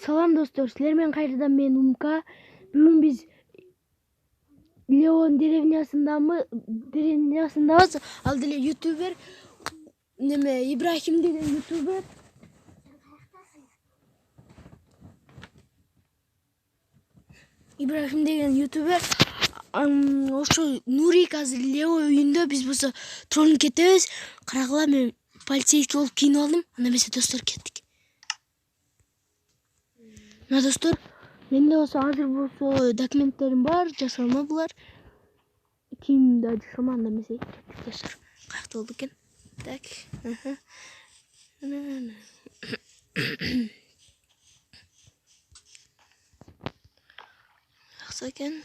Салам достор, силер менен кайрадан мен Умка. Бүгүн биз Леон деревнясындабыз. Ал деле ютубер Ибрахим деген ютубер. Ибрахим деген ютубер. Ошо Нурик азыр Лео үйүндө, биз болсо троллинг кетебиз. Карагыла, мен полицейский болуп кийинип алдым. Анда эмесе достор, кеттик. Мына достор, менде болсо азыр болсо документтерим бар, жасалма булар. Кийимди ажырсам, анда эмесе кеттик достор. Каякта болду экен? Так. Акса экен.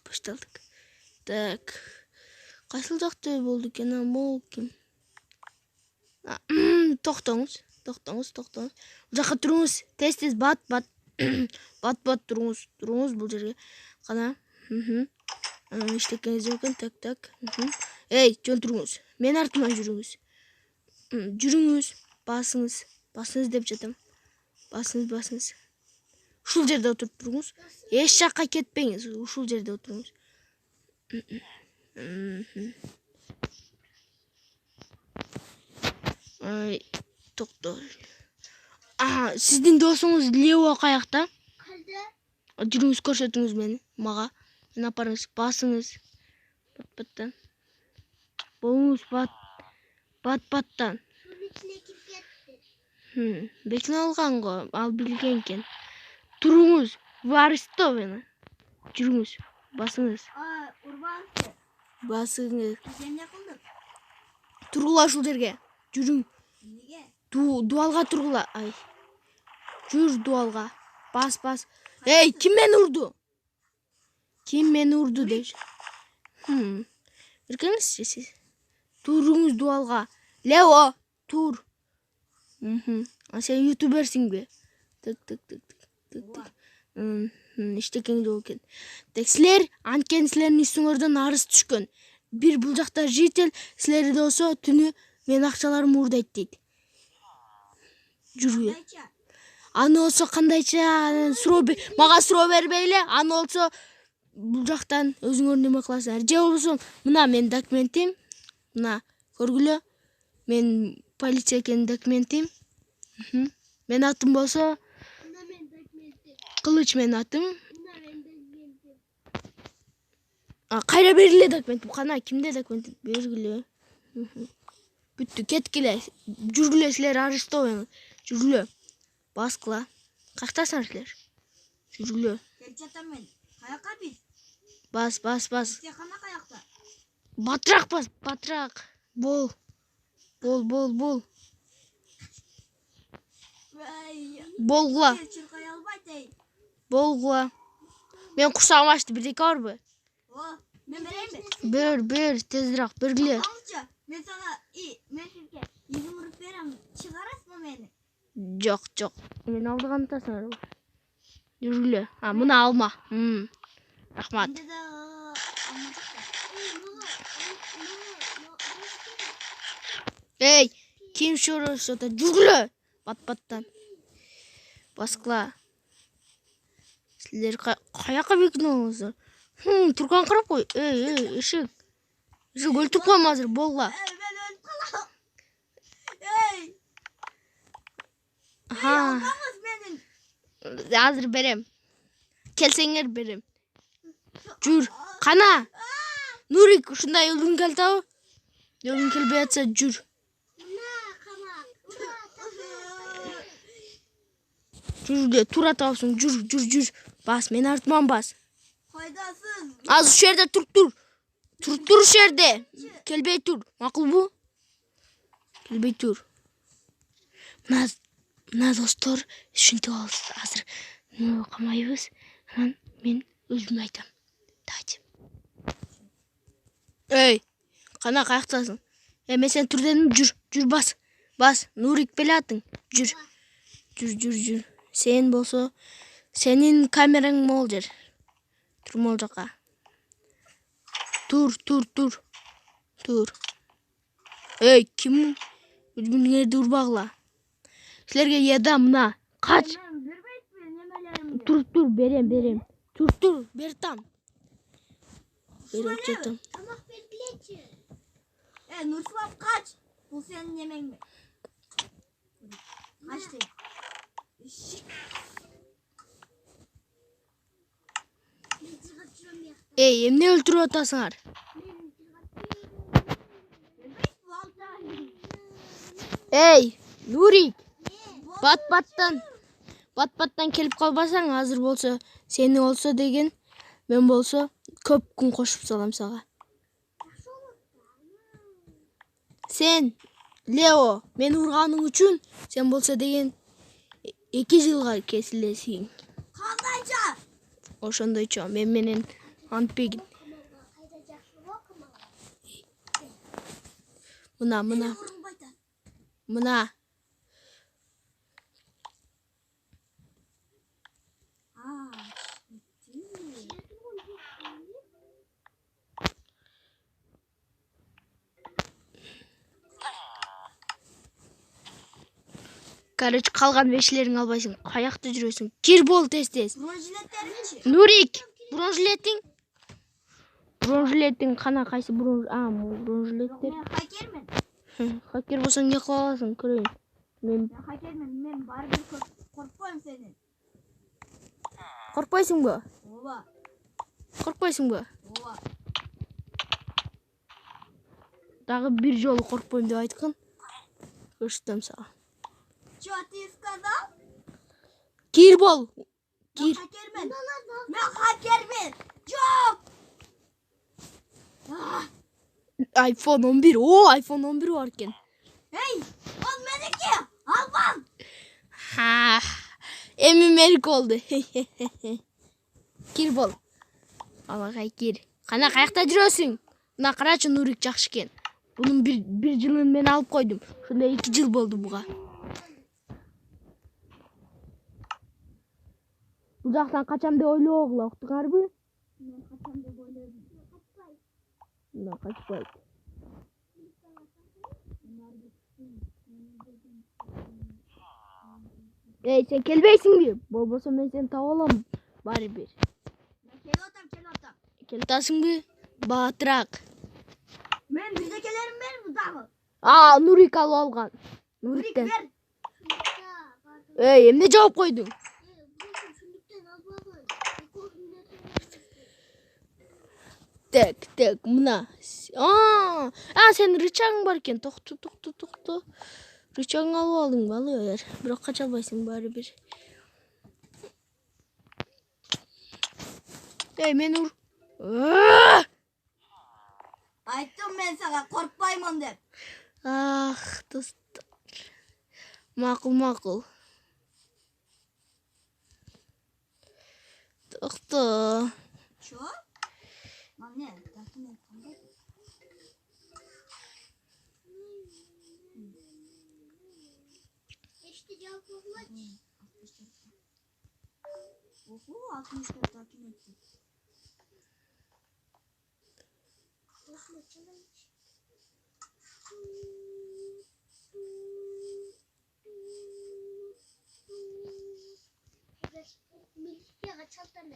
Башталдык. Так. Кайсыл жакта болду экен? Могул ким? Токтоңуз. Бул жака туруңуз. Тез бат. Бат туруңуз бул жерге. Кана. Иштекеңиз жок экен. Так. Эй, жөн туруңуз. Мен артыман жүрүңүз. Жүрүңүз. Басыңыз деп жатам. Басыңыз. Ушул жерде отуруп туруңуз. Эч жакка кетпеңиз. Ушул жерде отуруңуз. Токто. Сиздин досуңуз Лео каякта? Жүрүңүз, көрсөтүңүз мага. Мен апарыңыз. Басыңыз. Баттан. Болуңуз баттан. Бекине алган го, ал билген экен. Туруңуз. Вы арестованы. Жүрүңүз. Басыңыз. Басыңыз. Тургула ушул жерге. Жүрүң. Дуалга тургула. Ай. Жүр дуалга. Бас. Эй, ким мени урду деш? Эркеңизчи сиз. Туруңуз дуалга. Лео, тур. Сен ютуберсиңби? Так. Иштекеңиз болуп экен. Так, силер анткени силердин үстүңөрдөн арыз түшкөн. Бир бул жакта житель силерди болсо түнү менин акчаларымды уурдайт дейт. Жүргүлө. Аны болсо кандайча мага суроо бербейле. Аны болсо бул жактан өзүңөр неме кыласыңар. Же болбосо мына менин документим. Мына көргүлө. Мен полиция экенин документим. Менин атым болсо Кылыч, менин атым. Кайра бергиле документим. Кана, кимде документим? Бергиле. Бүттү, кеткиле. Жүргүлө, силер арестованы. Жүргүлө. Баскыла. Каяктасыңар силер? Жүргүлө. Кетип жатам мен. Каяка биз? Бас. Сен кана каякта? Батыраак бас, батыраак. Бол. Болгула. Мен курсагым ачты, бирдеке барбы? Мен берейинби? Бер, тезирээк бергиле. Мен сага сизге 20 уруп берем. Чыгарасызбы мени? Жок. Мен алдыган атасыңар. Жүргүлө. Мына алма. Рахмат. Эй, ким шорошото? Жүргүлө. Баттан. Баскыла. Силер каяка бекиниңиздер? Турган карап кой. Эй, эшек. Өлтүрүп коем азыр, болгула. Мен өлүп калам. Эй. Албаңыз менин. Азыр берем. Келсеңер берем. Жүр. Кана. Нурик, ушундай өлгүң келтабы? Өлгүң келбей атса жүр. Жүргүлө, тура табасың. Жүр. Бас, мен артыман бас. Кайдасың? Азыр ушул жерде туруп тур ушул жерде. Келбей тур. Макулбу? Келбей тур. Мына достор, ушинтип алабыз. Азыр камайбыз. Анан мен өзүм айтам. Давайте. Эй, кана каяктасың? Мен сен тур дедим, жүр бас. Нурик беле атың. Жүр. Сен болсо сенин камераң могул жер. Тур могул жака. Тур. Эй, ким? Өзүңөрдү урбагыла. Силерге еда мына. Кач. Тур, берем. Тур, бертам. Берем. Тамак бербелечи. Нурсулап kaç. Bu senin yemeğin mi? Kaçtı. Эй, эмне өлтүрүп атасыңар? Эй, Нурик. Бат-баттан келип калбасаң, азыр болсо, сени болсо деген, мен болсо көп күн кошуп салам сага. Сен, Лео, мен урганың үчүн, сен болсо деген 2 жылга кесилесиң. Kandayca. Ошондойчо, мен менен антпегин. Мына. Короче, калган вешлериң албайсың. Каякта жүрөсүң? Кир бол тез. Bronjiletlermiş. Нурик, бронжилетиң кана кайсы бронжилеттер? Ben hakermen. Хакер болсоң не кыла аласың, көрөйүн. Ben hakermen. Ben bari bir korkmayayım senin. Коркпойсуңбу? Ova. Дагы бир жолу коркпойм деп айткын. Көрсөтөм сага. Что ты сказал? Кир бол. Ben hakermen. Yok. iPhone 11. О, iPhone 11 бар экен. Hey. Al meniki. Almam. Эми меники болду. Кир бол. Алакай кир. Кана каякта жүрөсүң? Мына карачы, Нурик жакшы экен. Бунун бир жылын мен алып койдум. Ошондо 2 жыл болду буга. Бул жактан качам деп ойлобогула, уктуңарбы? Ben kaçam da böyle. Мына качпайт. Эй, сен келбейсиңби? Болбосо мен сени таап алам. Баары бир. Ben kelotam. Келип атасыңбы? Баатыраак. Ben bizdekelerim benim bu dağı. Нурик алып алган. Nurik Нуриктен. ver. Эй, эмне жооп койдуң? Так, мына. Сен рычагың бар экен. Токту. Рычагың алып алдың, алып. Бирок кача албайсың, баары бир. Эй, мен ур. Ayttım ben sana korkmayman dep. Достор. Макул. Токто. Что? Anne, tahtım ben kanday. İşte cevap olmaç. 64 takip ettim. Militeye kaçalım.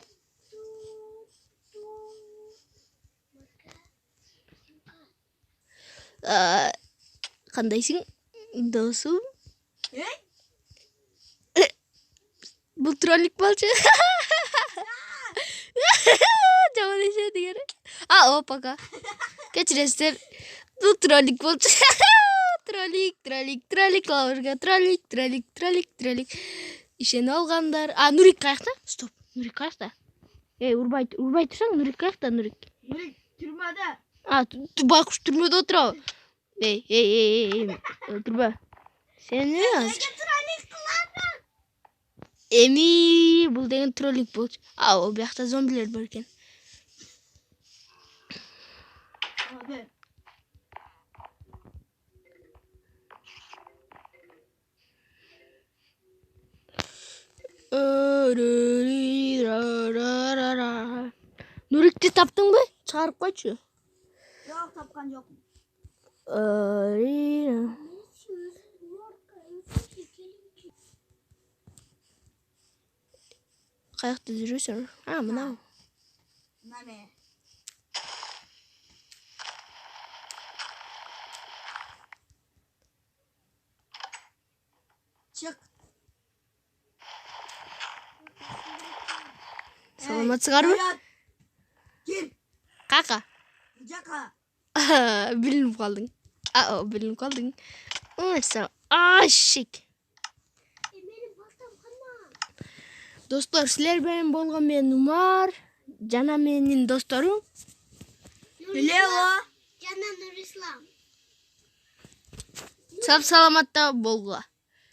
Кандайсың, досум? Бул троллик болчу. Жаман эше деген. Пока. Кечиресиздер. Бул троллик болчу. Троллик лавырга. Троллик. Ишенип алгандар. Нурик каякта? Стоп. Нурик каякта? Эй, урбай турсаң, Нурик каякта, Нурик? Nurik türmede. Байкуш түрмөдө отурабы? Эй, отурба. Сен эмне азыр? Эми, бул деген троллик болчу. О биякта зомбилер бар экен. Hadi. Нурикти таптыңбы? Чыгарып койчу. бак тапкан жокмун. Каякта жүрөсүң? Мына. Наме. Чык. Саламатсыңарбы? Ким? Кака? Жака. Билинип калдың. Билинип калдың. Ашик. Benim pastam kana. Достор, силер менен болгон мен Умар жана менин досторум. Лео. Canan Nur İslam. Сап саламатта болгула.